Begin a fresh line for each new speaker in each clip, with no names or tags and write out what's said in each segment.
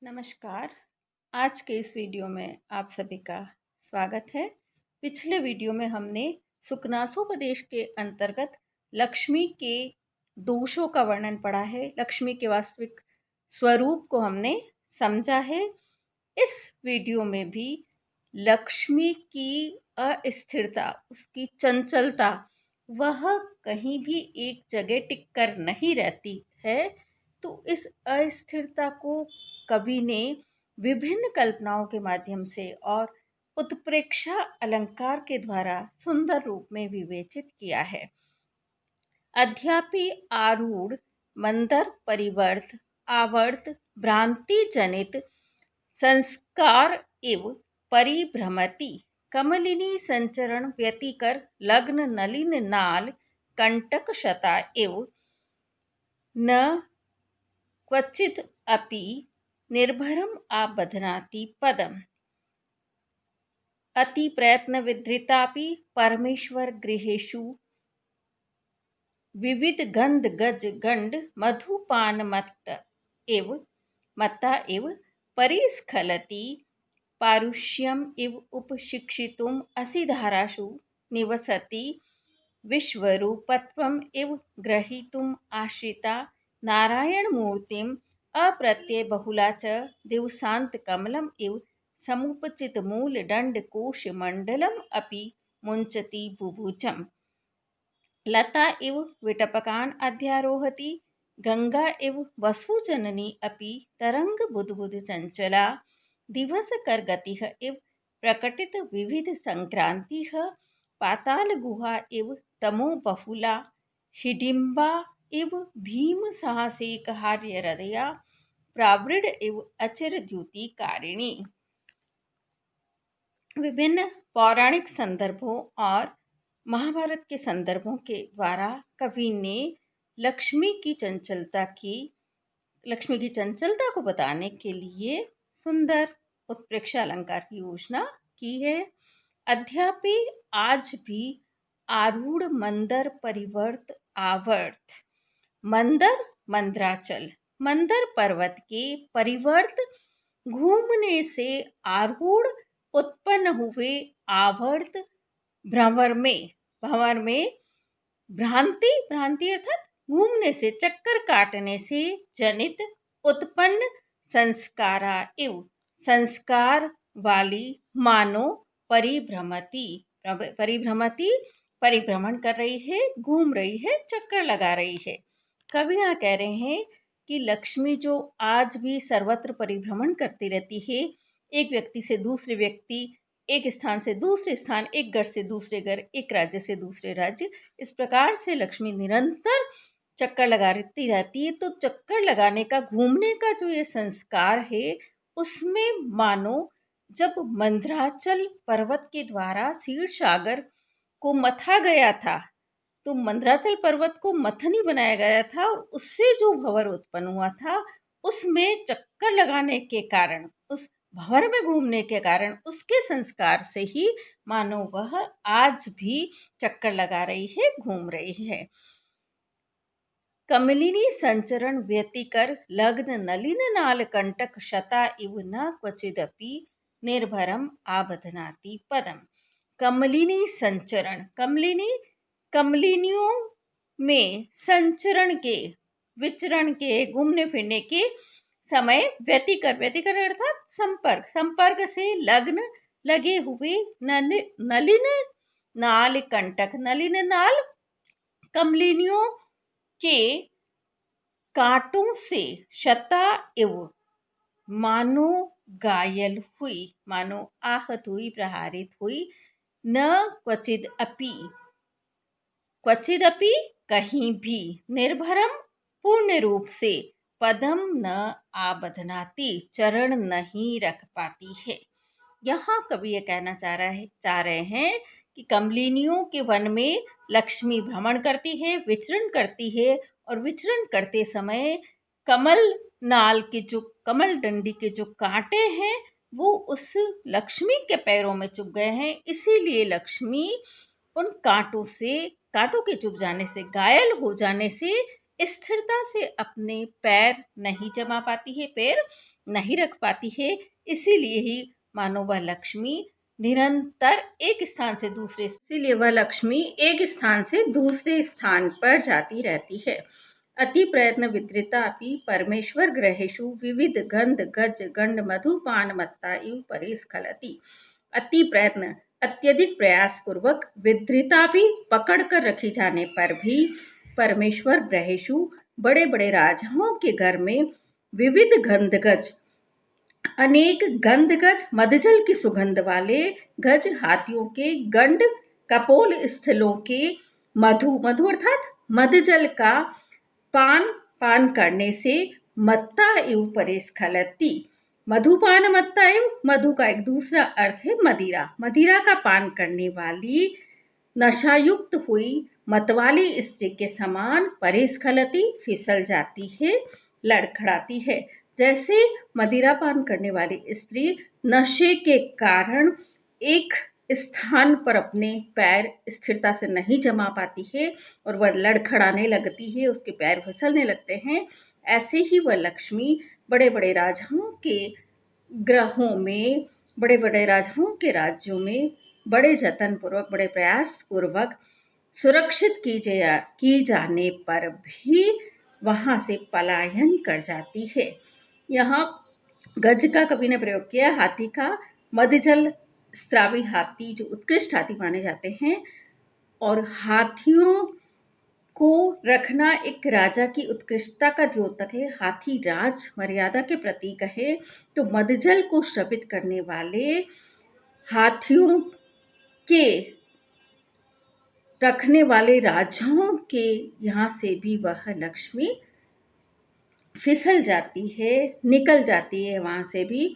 नमस्कार। आज के इस वीडियो में आप सभी का स्वागत है। पिछले वीडियो में हमने सुकनासोपदेश के अंतर्गत लक्ष्मी के दोषों का वर्णन पढ़ा है। लक्ष्मी के वास्तविक स्वरूप को हमने समझा है। इस वीडियो में भी लक्ष्मी की अस्थिरता, उसकी चंचलता, वह कहीं भी एक जगह टिक कर नहीं रहती है। तो इस अस्थिरता को कवि ने विभिन्न कल्पनाओं के माध्यम से और उत्प्रेक्षा अलंकार के द्वारा सुंदर रूप में विवेचित किया है। अद्यापि आरूढ़ मंदर परिवर्त आवर्त भ्रांति जनित संस्कार इव परिभ्रमति कमलिनी संचरण व्यतिकर लग्न नलिन नाल कंटक शता इव न क्वचित अपि निर्भरम आबध्नाति पदम अति प्रयत्न विधृतापि परमेश्वर गृहेषु विविध गंध गज गंड मधुपान मत्ता इव परिस्खलति पारुष्यम इव उपशिक्षितुम असिधारासु निवसति विश्वरूपत्वम इव ग्रहीतुम आश्रिता नारायण मूर्तिम अप्रत्यय बहुला च दिवसांत कमलम इव समुपचित मूल दंड कोश मंडलम अपि मुंचति बुभुजम लता इव विटपकान अध्यारोहति गंगा इव वसुजननी अपि तरंग बुद्बुद चंचला दिवस कर गति इव प्रकटित विविध संक्रांति पाताल गुहा इव तमो बहुला हिडिंबा इव भीम साहसिक हार्य हृदया प्रावृड इव अचिर द्युति कारिणी। विभिन्न पौराणिक संदर्भों और महाभारत के संदर्भों के द्वारा कवि ने लक्ष्मी की चंचलता को बताने के लिए सुंदर उत्प्रेक्षा अलंकार की योजना की है। अद्यापि आज भी आरूढ़ मंदर परिवर्त आवर्त मंदर मंदराचल मंदर पर्वत के परिवर्त घूमने से आरूढ़ उत्पन्न हुए आवर्त भंवर में भ्रांति अर्थात घूमने से चक्कर काटने से जनित उत्पन्न संस्कारा इव संस्कार वाली मानो परिभ्रमण कर रही है, घूम रही है, चक्कर लगा रही है। कवि यहाँ कह रहे हैं कि लक्ष्मी जो आज भी सर्वत्र परिभ्रमण करती रहती है, एक व्यक्ति से दूसरे व्यक्ति, एक स्थान से दूसरे स्थान, एक घर से दूसरे घर, एक राज्य से दूसरे राज्य, इस प्रकार से लक्ष्मी निरंतर चक्कर लगाती रहती है। तो चक्कर लगाने का, घूमने का जो ये संस्कार है, उसमें मानो जब मंदराचल पर्वत के द्वारा क्षीर सागर को मथा गया था, तो मंदराचल पर्वत को मथनी बनाया गया था और उससे जो भंवर उत्पन्न हुआ था, उसमें चक्कर लगाने के कारण, उस भंवर में घूमने के कारण, उसके संस्कार से ही मानो वह आज भी चक्कर लगा रही है, घूम रही है। कमलिनी संचरण व्यतिकर लग्न नलिन नाल कंटक शता इव न क्वचिदपि निर्भरम आबध्नाति पदम। कमलिनी संचरण, कमलिनियों में संचरण के, विचरण के, घूमने फिरने के समय व्यतिकर अर्थात संपर्क से लग्न लगे हुए नलिन नाल कंटक, नलिन नाल कमलिनियों के कांटों से शता इव मानो घायल हुई, मानो आहत हुई, प्रहारित हुई, न क्वचिद अपि कहीं भी, निर्भरम पूर्ण रूप से, पदम न आबध्नाति चरण नहीं रख पाती है। यहाँ कवि ये कहना चाह रहे हैं कि कमलिनियों के वन में लक्ष्मी भ्रमण करती है, विचरण करती है, और विचरण करते समय कमल डंडी के जो कांटे हैं, वो उस लक्ष्मी के पैरों में चुभ गए हैं। इसीलिए लक्ष्मी उन कांटों के चुभ जाने से, घायल हो जाने से स्थिरता से अपने पैर नहीं जमा पाती है, पैर नहीं रख पाती है, इसीलिए ही मानो वह लक्ष्मी निरंतर एक स्थान से दूसरे, इसीलिए वह लक्ष्मी एक स्थान से दूसरे स्थान पर जाती रहती है। अति प्रयत्न विद्रितापि परमेश्वर ग्रहेषु विविध गंध गज गंड मधुपान मत्ता इव परिस्खलति। अति प्रयत्न, अत्यधिक प्रयास पूर्वक, विद्रिता भी पकड़ कर रखी जाने पर भी, परमेश्वर ग्रहेषु बड़े बड़े राजाओं के घर में, विविध गंधगज अनेक गंधगज मदजल की सुगंध वाले गज हाथियों के, गंड कपोल स्थलों के, मधु मधु अर्थात मदजल का पान करने से, मत्ता इव परेस्खलति, मधुपान मत्ता इव, मधु का एक दूसरा अर्थ है मदिरा, मदिरा का पान करने वाली नशायुक्त हुई मतवाली स्त्री के समान परेस्खलति फिसल जाती है, लड़खड़ाती है। जैसे मदिरा पान करने वाली स्त्री नशे के कारण एक स्थान पर अपने पैर स्थिरता से नहीं जमा पाती है और वह लड़खड़ाने लगती है, उसके पैर फिसलने लगते हैं, ऐसे ही वह लक्ष्मी बड़े बड़े राजाओं के ग्रहों में, बड़े बड़े राजाओं के राज्यों में बड़े जतन पूर्वक, बड़े प्रयास पूर्वक सुरक्षित की जाने पर भी वहाँ से पलायन कर जाती है। यहाँ गज का कवि ने प्रयोग किया, हाथी का, मदजल स्त्रावी हाथी जो उत्कृष्ट हाथी माने जाते हैं, और हाथियों को रखना एक राजा की उत्कृष्टता का द्योतक है, हाथी राज मर्यादा के प्रतीक है। तो मदजल को श्रपित करने वाले हाथियों के रखने वाले राजाओं के यहाँ से भी वह लक्ष्मी फिसल जाती है, निकल जाती है वहाँ से भी।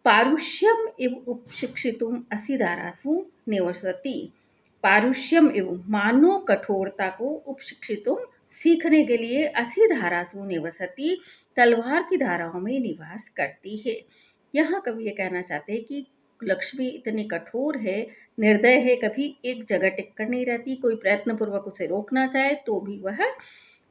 पारुष्यम इव उपशिक्षितुम असिधारासु निवसति, पारुष्यम एवं मानो कठोरता को, उपशिक्षितुम सीखने के लिए, असिधारासु निवसति तलवार की धाराओं में निवास करती है। यहाँ कवि ये कहना चाहते हैं कि लक्ष्मी इतनी कठोर है, निर्दय है, कभी एक जगह टिक कर नहीं रहती, कोई प्रयत्न पूर्वक उसे रोकना चाहे तो भी वह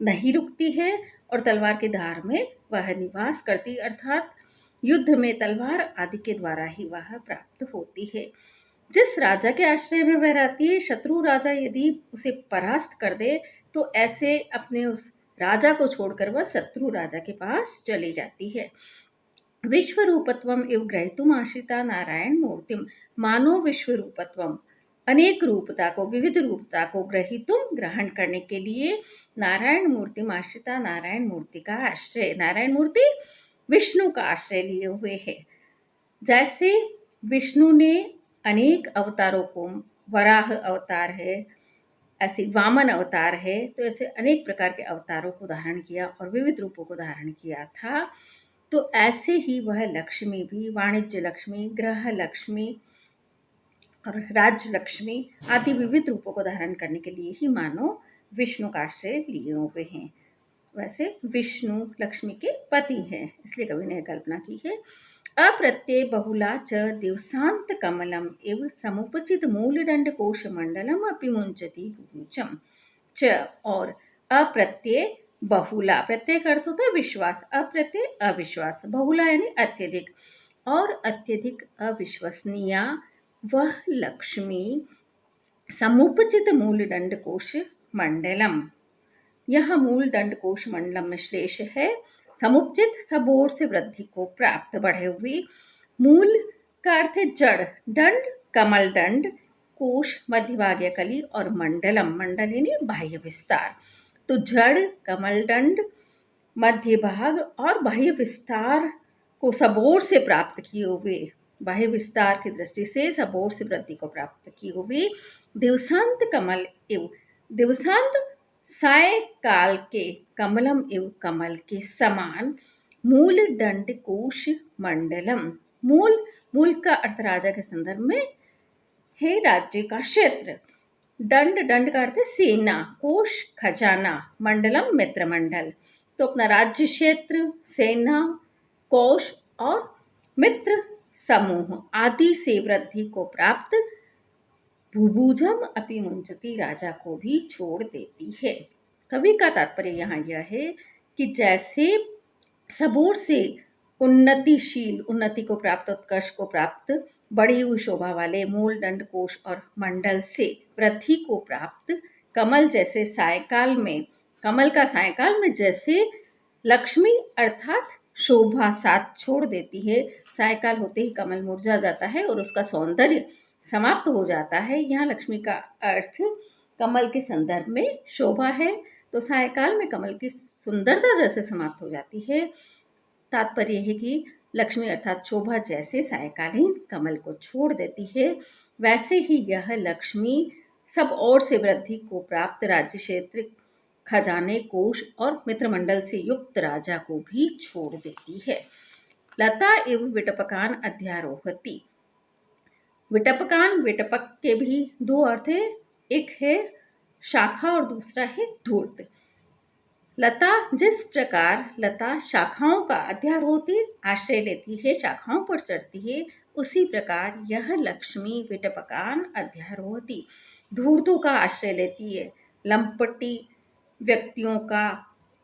नहीं रुकती है, और तलवार की धार में वह निवास करती, अर्थात युद्ध में तलवार आदि के द्वारा ही वह प्राप्त होती है। जिस राजा के आश्रय में वह रहती है, शत्रु राजा यदि उसे परास्त कर दे तो ऐसे अपने उस राजा को छोड़कर वह शत्रु राजा के पास चली जाती है। विश्वरूपत्वम इव ग्रहीतुम आश्रिता नारायण मूर्तिम, मानो विश्वरूपत्वम, अनेक रूपता को, विविध रूपता को, ग्रहीतुम ग्रहण करने के लिए, नारायण मूर्तिम आश्रिता, नारायण मूर्ति का आश्रय, नारायण मूर्ति विष्णु का आश्रय लिए हुए है। जैसे विष्णु ने अनेक अवतारों को, वराह अवतार है, ऐसे वामन अवतार है, तो ऐसे अनेक प्रकार के अवतारों को धारण किया और विविध रूपों को धारण किया था, तो ऐसे ही वह लक्ष्मी भी, वाणिज्य लक्ष्मी, ग्रह लक्ष्मी और राज्य लक्ष्मी आदि विविध रूपों को धारण करने के लिए ही मानो विष्णु का आश्रय लिए हुए हैं। वैसे विष्णु लक्ष्मी के पति हैं, इसलिए कवि ने कल्पना की है। अप्रत्यय बहुला च दिवसांत कमलम एव समुपचित मूलदंड कोश मंडलम अपि मुंचति भूचम च, और अप्रत्यय बहुला, प्रत्यय का अर्थ होता है विश्वास, अप्रत्यय अविश्वास, बहुला यानी अत्यधिक, और अत्यधिक अविश्वसनीय वह लक्ष्मी समुपचित मूलदंड कोश मंडलम, यह मूल दंड कोश मंडलम में श्लेष है, समुपचित सब ओर से वृद्धि को प्राप्त, बढ़े हुए, मूल का अर्थ है जड़, दंड कमल दंड, कोश मध्यभागीय कली, और मंडलम, मंडल यानी बाह्य विस्तार। तो जड़, कमल दंड, मध्य भाग और बाह्य विस्तार को सब ओर से प्राप्त किए हुए, बाह्य विस्तार की दृष्टि से सब ओर से वृद्धि को प्राप्त किए हुए, दिवसांत कमल एवं दिवसांत साय काल के कमलम एवं कमल के समान, मूल दंड कोश मंडलम, मूल का अर्थ राजा के संदर्भ में है राज्य का क्षेत्र, दंड का अर्थ सेना, कोश खजाना, मंडलम मित्र मंडल, तो अपना राज्य क्षेत्र, सेना, कोश और मित्र समूह आदि से वृद्धि को प्राप्त, भूभुजम अपि मुंचति, राजा को भी छोड़ देती है। कवि का तात्पर्य यहाँ यह है कि जैसे सब ओर से उन्नतिशील, उन्नति को प्राप्त, उत्कर्ष को प्राप्त, बढ़ी हुई शोभा वाले मूल, दंड, कोश और मंडल से वृद्धि को प्राप्त, कमल जैसे सायकाल में, कमल का सायकाल में जैसे लक्ष्मी अर्थात शोभा साथ छोड़ देती है, सायकाल होते ही कमल मुरझा जाता है और उसका सौंदर्य समाप्त हो जाता है। यहाँ लक्ष्मी का अर्थ कमल के संदर्भ में शोभा है, तो सायकाल में कमल की सुंदरता जैसे समाप्त हो जाती है। तात्पर्य है कि लक्ष्मी अर्थात शोभा जैसे सायकालीन कमल को छोड़ देती है, वैसे ही यह लक्ष्मी सब ओर से वृद्धि को प्राप्त, राज्य, क्षेत्र, खजाने, कोष और मित्रमंडल से युक्त राजा को भी छोड़ देती है। लता एवं विटपकान अध्यारोहति। विटपकान, विटपक के भी दो अर्थ है, एक है शाखा और दूसरा है धूर्त। लता, जिस प्रकार लता शाखाओं का अध्यारोहति आश्रय लेती है, शाखाओं पर चढ़ती है, उसी प्रकार यह लक्ष्मी विटपकान अध्यारोहति धूर्तों का आश्रय लेती है, लंपटी व्यक्तियों का,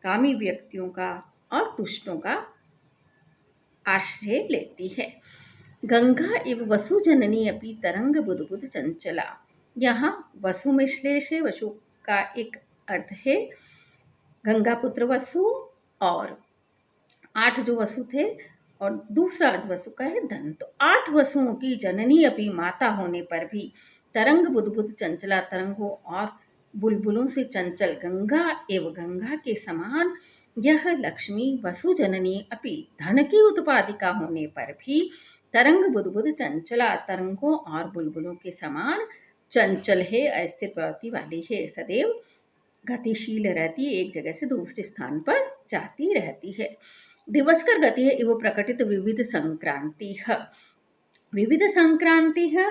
कामी व्यक्तियों का और दुष्टों का आश्रय लेती है। गंगा इव वसु जननी अपि तरंग बुदबुद चंचला। यहाँ वसु में श्लेष है, वसु का एक अर्थ है गंगा पुत्र वसु, और 8 जो वसु थे और दूसरा अर्थ वसु का है धन। तो 8 वसुओं की जननी अपनी माता होने पर भी तरंग बुदबुद चंचला, तरंगों और बुलबुलों से चंचल गंगा एवं गंगा के समान यह लक्ष्मी वसु जननी अपि धन की उत्पादिका होने पर भी तरंग बुदबुद चंचला, तरंगों और बुलबुलों के समान चंचल है, अस्थिर प्रवृत्ति वाली है, सदैव गतिशील रहती है, एक जगह से दूसरे स्थान पर जाती रहती है। दिवसकर गति है एवं प्रकटित विविध संक्रांति है। विविध संक्रांति है,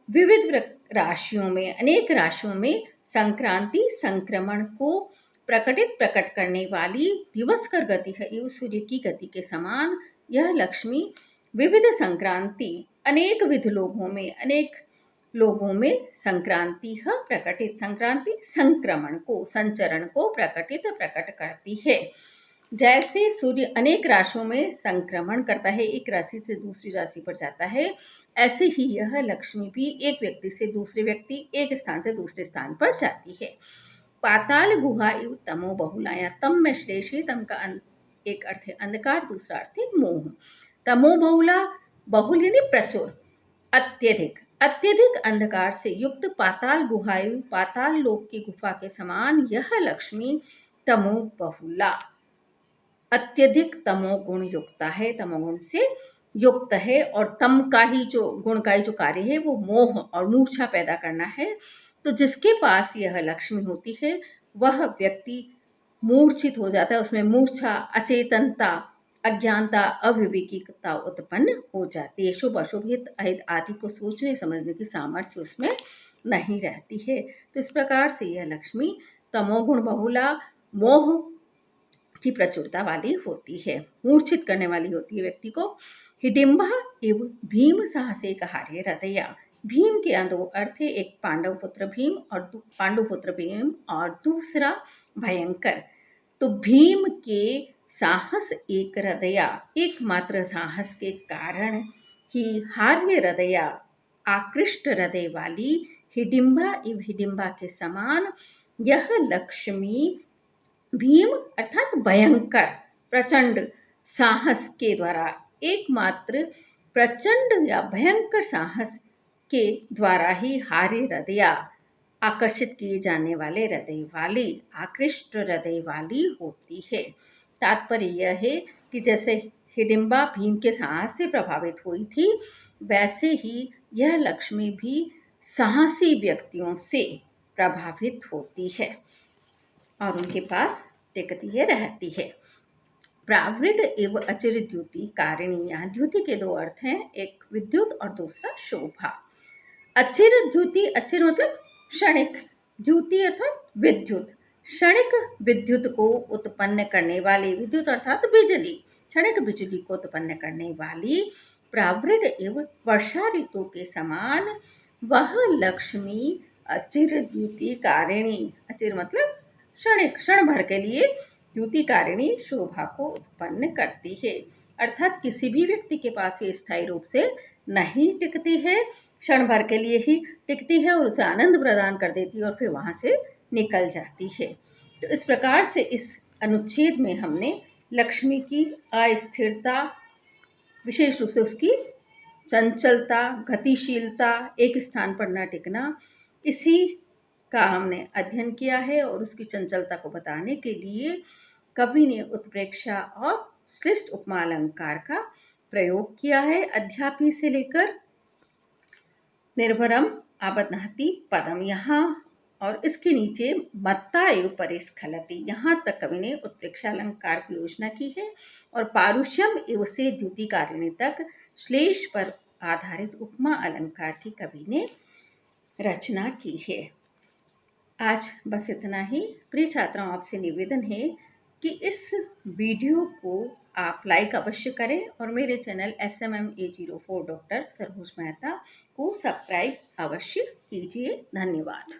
विविध राशियों में, अनेक राशियों में संक्रांति संक्रमण को प्रकट करने वाली दिवसकर गति है एवं सूर्य की गति के समान यह लक्ष्मी विविध संक्रांति, अनेक विध लोगों में, अनेक लोगों में संक्रांति है प्रकटित, संक्रांति संक्रमण को, संचरण को प्रकट करती है। जैसे सूर्य अनेक राशियों में संक्रमण करता है, एक राशि से दूसरी राशि पर जाता है, ऐसे ही यह लक्ष्मी भी एक व्यक्ति से दूसरे व्यक्ति, एक स्थान से दूसरे स्थान पर जाती है। पाताल गुहा इव तमो बहुला, या तम में श्लेष है, तम का एक अर्थ है अंधकार, दूसरा अर्थ है मोह। तमो बहुला, बहुल यानी प्रचुर, अत्यधिक, अत्यधिक अंधकार से युक्त पाताल गुहायु, पाताल लोक की गुफा के समान यह लक्ष्मी तमो बहुला, अत्यधिक तमो गुण युक्त है, तमोगुण से युक्त है, और तम का ही जो गुण का ही जो कार्य है वो मोह और मूर्छा पैदा करना है। तो जिसके पास यह लक्ष्मी होती है वह व्यक्ति मूर्छित हो जाता है, उसमें मूर्छा, अचेतनता, अज्ञानता, अविवेकिकता उत्पन्न हो जाती है, शुभ अशुभ हित अहित आदि को सोचने समझने की सामर्थ्य उसमें नहीं रहती है। तो इस प्रकार से यह लक्ष्मी तमोगुण बहुला, मोह की प्रचुरता वाली होती है, मूर्छित करने वाली होती है व्यक्ति को। हिडिंबा एवं भीम साहसे कहार्य हृदया। भीम के दो अर्थ है, एक पांडव पुत्र भीम और दूसरा भयंकर। तो भीम के साहस एक हृदया, एकमात्र साहस के कारण ही हार्य हृदया, आकृष्ट हृदय वाली, हिडिंबा एवं हिडिंबा के समान यह लक्ष्मी भीम अर्थात भयंकर, प्रचंड साहस के द्वारा, एकमात्र प्रचंड या भयंकर साहस के द्वारा ही हारे हृदया, आकर्षित किए जाने वाले हृदय वाली, आकृष्ट हृदय वाली होती है। तात्पर्य यह है कि जैसे हिडिंबा भीम के साहस से प्रभावित हुई थी, वैसे ही यह लक्ष्मी भी साहसी व्यक्तियों से प्रभावित होती है और उनके पास टिकती है, रहती है। प्रावृड एवं अचिर द्युति कारिणी, यहाँ द्युति के दो अर्थ हैं, एक विद्युत और दूसरा शोभा। अचिर द्युति, अचिर मतलब क्षणिक, द्युति अर्थात विद्युत, क्षणिक विद्युत को उत्पन्न करने वाली, विद्युत अर्थात बिजली, क्षणिक बिजली को उत्पन्न करने वाली प्रावृड एवं वर्षा ऋतु के समान वह लक्ष्मी अचिर द्युति कारिणी, अचिर मतलब क्षणिक, क्षण भर के लिए द्युति कारिणी शोभा को उत्पन्न करती है। अर्थात किसी भी व्यक्ति के पास ये स्थायी रूप से नहीं टिकती है, क्षण भर के लिए ही टिकती है और उसे आनंद प्रदान कर देती है और फिर वहाँ से निकल जाती है। तो इस प्रकार से इस अनुच्छेद में हमने लक्ष्मी की अस्थिरता, विशेष रूप से उसकी चंचलता, गतिशीलता, एक स्थान पर न टिकना, इसी का हमने अध्ययन किया है और उसकी चंचलता को बताने के लिए कवि ने उत्प्रेक्षा और श्लिष्ट उपमा अलंकार का प्रयोग किया है। अध्यापी से लेकर निर्भरम आबध्नाति पदम, यहाँ और इसके नीचे मत्ता एव परिस्खलति, यहाँ तक कवि ने उत्प्रेक्षा अलंकार की योजना की है और पारुष्यम एव से द्युतिकारिणी तक श्लेष पर आधारित उपमा अलंकार की कवि ने रचना की है। आज बस इतना ही। प्रिय छात्राओं, आपसे निवेदन है कि इस वीडियो को आप लाइक अवश्य करें और मेरे channel SMMA04 doctor Saroj Mehta को सब्सक्राइब अवश्य कीजिए। धन्यवाद।